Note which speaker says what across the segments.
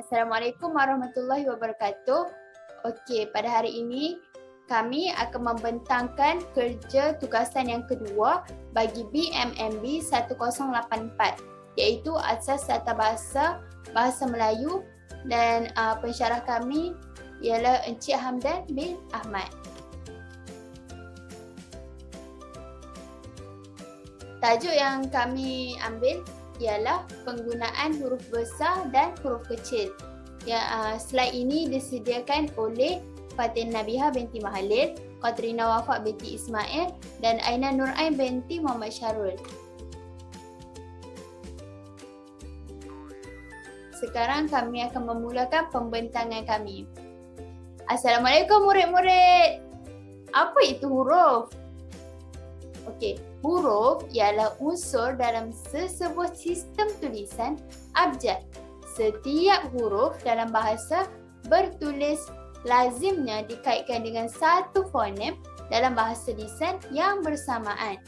Speaker 1: Assalamualaikum warahmatullahi wabarakatuh. Okey, pada hari ini kami akan membentangkan kerja tugasan yang kedua bagi BMMB 1084 iaitu Asas Tata Bahasa Melayu dan pensyarah kami ialah Encik Hamdan bin Ahmad. Tajuk yang kami ambil ialah penggunaan huruf besar dan huruf kecil. Slide ini disediakan oleh Fatin Nabiha binti Mahalil, Qatrina Wafak binti Ismail dan Aina Nurain binti Muhammad Syarul. Sekarang kami akan memulakan pembentangan kami. Assalamualaikum murid-murid. Apa itu huruf? Okey, huruf ialah unsur dalam sesebuah sistem tulisan abjad. Setiap huruf dalam bahasa bertulis lazimnya dikaitkan dengan satu fonem dalam bahasa lisan yang bersamaan.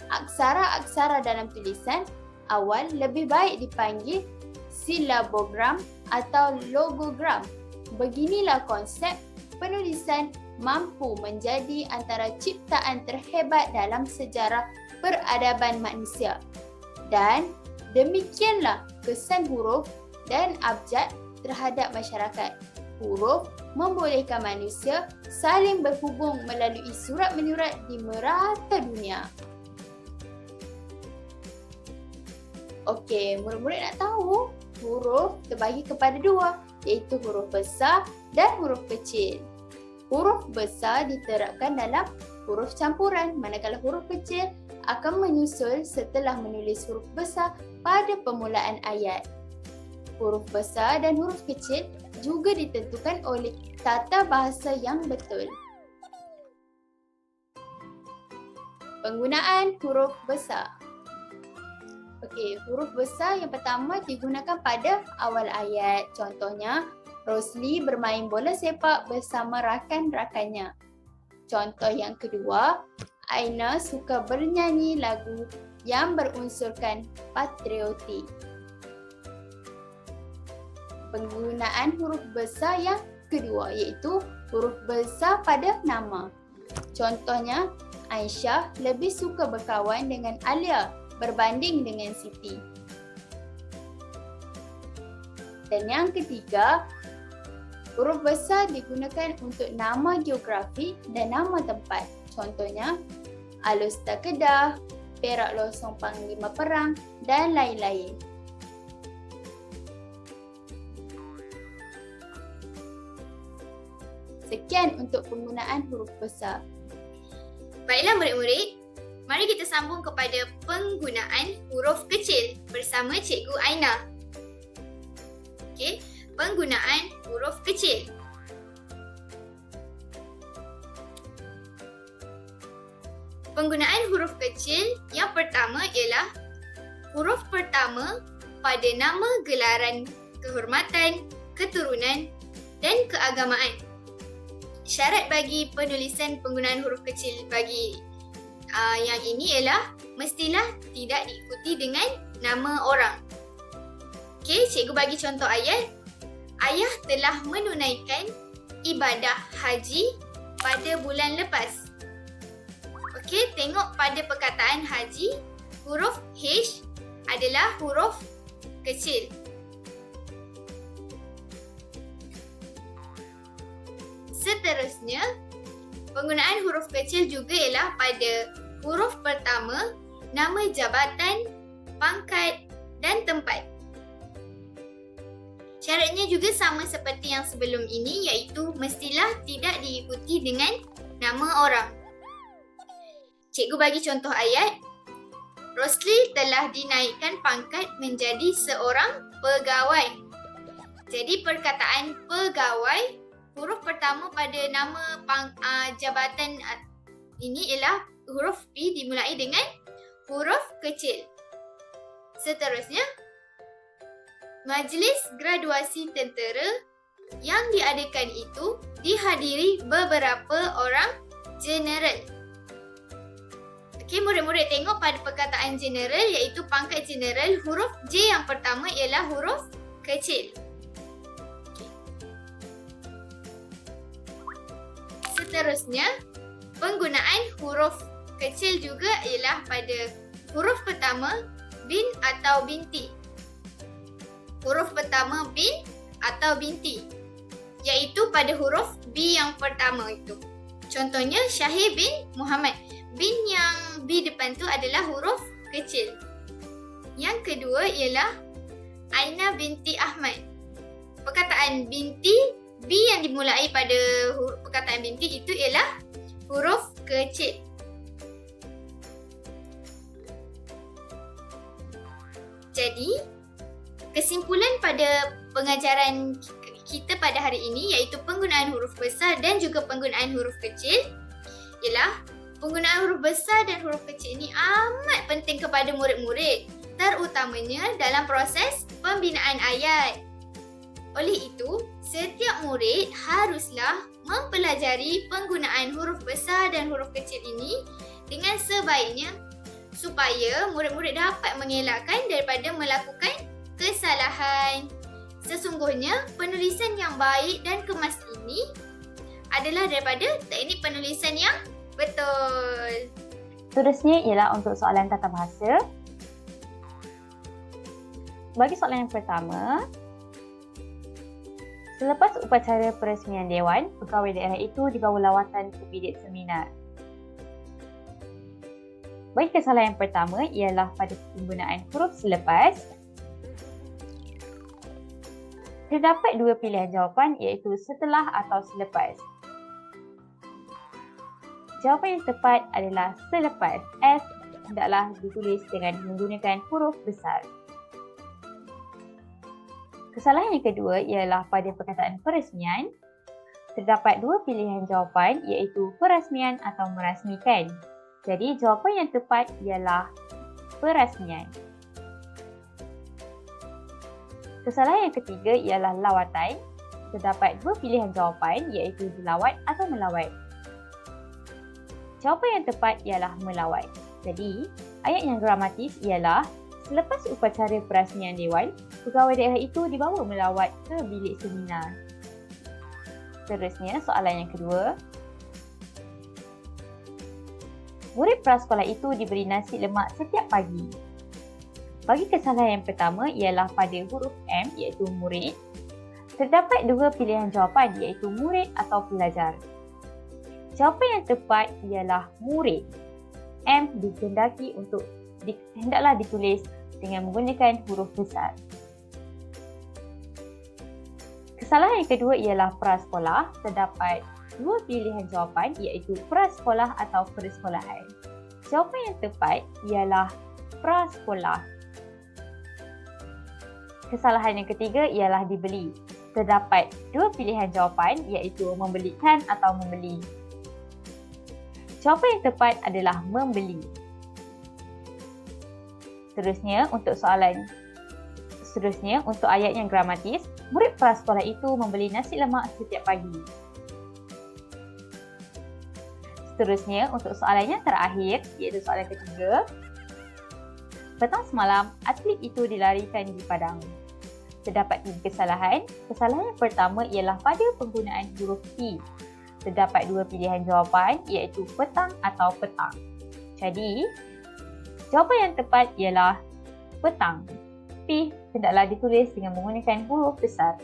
Speaker 1: Aksara-aksara dalam tulisan awal lebih baik dipanggil silabogram atau logogram. Beginilah konsep penulisan mampu menjadi antara ciptaan terhebat dalam sejarah peradaban manusia. Dan demikianlah kesan huruf dan abjad terhadap masyarakat. Huruf membolehkan manusia saling berhubung melalui surat menyurat di merata dunia. Okey, murid-murid nak tahu huruf terbagi kepada dua, iaitu huruf besar dan huruf kecil. Huruf besar diterapkan dalam huruf campuran, manakala huruf kecil akan menyusul setelah menulis huruf besar pada permulaan ayat. Huruf besar dan huruf kecil juga ditentukan oleh tata bahasa yang betul. Penggunaan huruf besar. Okey, huruf besar yang pertama digunakan pada awal ayat. Contohnya, Rosli bermain bola sepak bersama rakan-rakannya. Contoh yang kedua, Aina suka bernyanyi lagu yang berunsurkan patriotik. Penggunaan huruf besar yang kedua iaitu huruf besar pada nama. Contohnya, Aisyah lebih suka berkawan dengan Alia berbanding dengan Siti. Dan yang ketiga, huruf besar digunakan untuk nama geografi dan nama tempat. Contohnya, Alustar Kedah, Perak Losong Panglima Perang dan lain-lain. Sekian untuk penggunaan huruf besar.
Speaker 2: Baiklah murid-murid, mari kita sambung kepada penggunaan huruf kecil bersama Cikgu Aina. Okey, penggunaan huruf kecil. Penggunaan huruf kecil yang pertama ialah huruf pertama pada nama gelaran kehormatan, keturunan dan keagamaan. Syarat bagi penulisan penggunaan huruf kecil bagi yang ini ialah mestilah tidak diikuti dengan nama orang. Okey, cikgu bagi contoh ayat. Ayah telah menunaikan ibadah haji pada bulan lepas. Okey, tengok pada perkataan haji, huruf H adalah huruf kecil. Seterusnya, penggunaan huruf kecil juga ialah pada huruf pertama, nama jabatan, pangkat dan tempat. Syaratnya juga sama seperti yang sebelum ini iaitu mestilah tidak diikuti dengan nama orang. Cikgu bagi contoh ayat. Rosli telah dinaikkan pangkat menjadi seorang pegawai. Jadi perkataan pegawai, huruf pertama pada nama jabatan ini ialah huruf P dimulai dengan huruf kecil. Seterusnya, majlis graduasi tentera yang diadakan itu dihadiri beberapa orang jeneral. Okey, murid-murid tengok pada perkataan general iaitu pangkat general, huruf J yang pertama ialah huruf kecil. Seterusnya, penggunaan huruf kecil juga ialah pada huruf pertama bin atau binti. Huruf pertama bin atau binti, iaitu pada huruf B yang pertama itu. Contohnya Syahir bin Muhammad. Bin yang B depan tu adalah huruf kecil. Yang kedua ialah Aina binti Ahmad. Perkataan binti, B yang dimulai pada perkataan binti itu ialah huruf kecil. Jadi, kesimpulan pada pengajaran kita pada hari ini iaitu penggunaan huruf besar dan juga penggunaan huruf kecil ialah penggunaan huruf besar dan huruf kecil ini amat penting kepada murid-murid, terutamanya dalam proses pembinaan ayat. Oleh itu, setiap murid haruslah mempelajari penggunaan huruf besar dan huruf kecil ini dengan sebaiknya supaya murid-murid dapat mengelakkan daripada melakukan kesalahan. Sesungguhnya, penulisan yang baik dan kemas ini adalah daripada teknik penulisan yang betul.
Speaker 3: Seterusnya ialah untuk soalan tata bahasa. Bagi soalan yang pertama, selepas upacara peresmian Dewan, pegawai daerah itu dibawa lawatan ke bilik seminar. Bagi kesalahan yang pertama ialah pada penggunaan huruf selepas. Terdapat dua pilihan jawapan iaitu setelah atau selepas. Jawapan yang tepat adalah selepas. S hendaklah ditulis dengan menggunakan huruf besar. Kesalahan yang kedua ialah pada perkataan peresmian. Terdapat dua pilihan jawapan iaitu perasmian atau merasmikan. Jadi jawapan yang tepat ialah perasmian. Kesalahan yang ketiga ialah lawatan. Terdapat dua pilihan jawapan iaitu dilawat atau melawat. Jawapan yang tepat ialah melawat. Jadi, ayat yang gramatis ialah selepas upacara perasmian Dewan, pegawai daerah itu dibawa melawat ke bilik seminar. Seterusnya, soalan yang kedua. Murid prasekolah itu diberi nasi lemak setiap pagi. Bagi kesalahan yang pertama ialah pada huruf M iaitu murid. Terdapat dua pilihan jawapan iaitu murid atau pelajar. Jawapan yang tepat ialah murid. M dikehendaki untuk hendaklah ditulis dengan menggunakan huruf besar. Kesalahan yang kedua ialah prasekolah. Terdapat dua pilihan jawapan iaitu prasekolah atau persekolahan. Jawapan yang tepat ialah prasekolah. Kesalahan yang ketiga ialah dibeli. Terdapat dua pilihan jawapan iaitu membelikan atau membeli. Jawapan yang tepat adalah membeli. Seterusnya untuk ayat yang gramatis, murid prasekolah itu membeli nasi lemak setiap pagi. Seterusnya untuk soalan yang terakhir iaitu soalan ketiga. Petang semalam, atlet itu dilarikan di padang. Terdapat tiga kesalahan. Kesalahan yang pertama ialah pada penggunaan huruf P. Terdapat dua pilihan jawapan iaitu petang atau petang. Jadi, jawapan yang tepat ialah petang. P hendaklah ditulis dengan menggunakan huruf besar.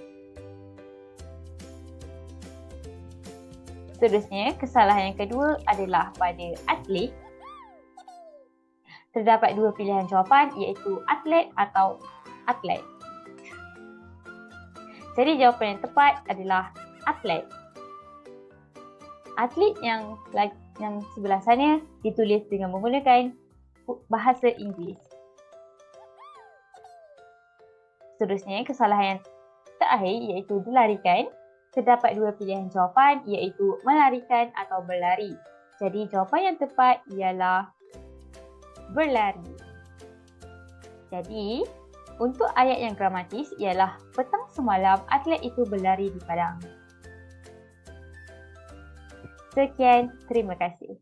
Speaker 3: Seterusnya, kesalahan yang kedua adalah pada atlet. Terdapat dua pilihan jawapan iaitu atlet atau atlet. Jadi jawapan yang tepat adalah atlet. Atlet yang sebelah sana ditulis dengan menggunakan bahasa Inggeris. Seterusnya, kesalahan yang terakhir iaitu dilarikan. Terdapat dua pilihan jawapan iaitu melarikan atau berlari. Jadi jawapan yang tepat ialah berlari. Jadi, untuk ayat yang gramatis ialah petang semalam atlet itu berlari di padang. Sekian, terima kasih.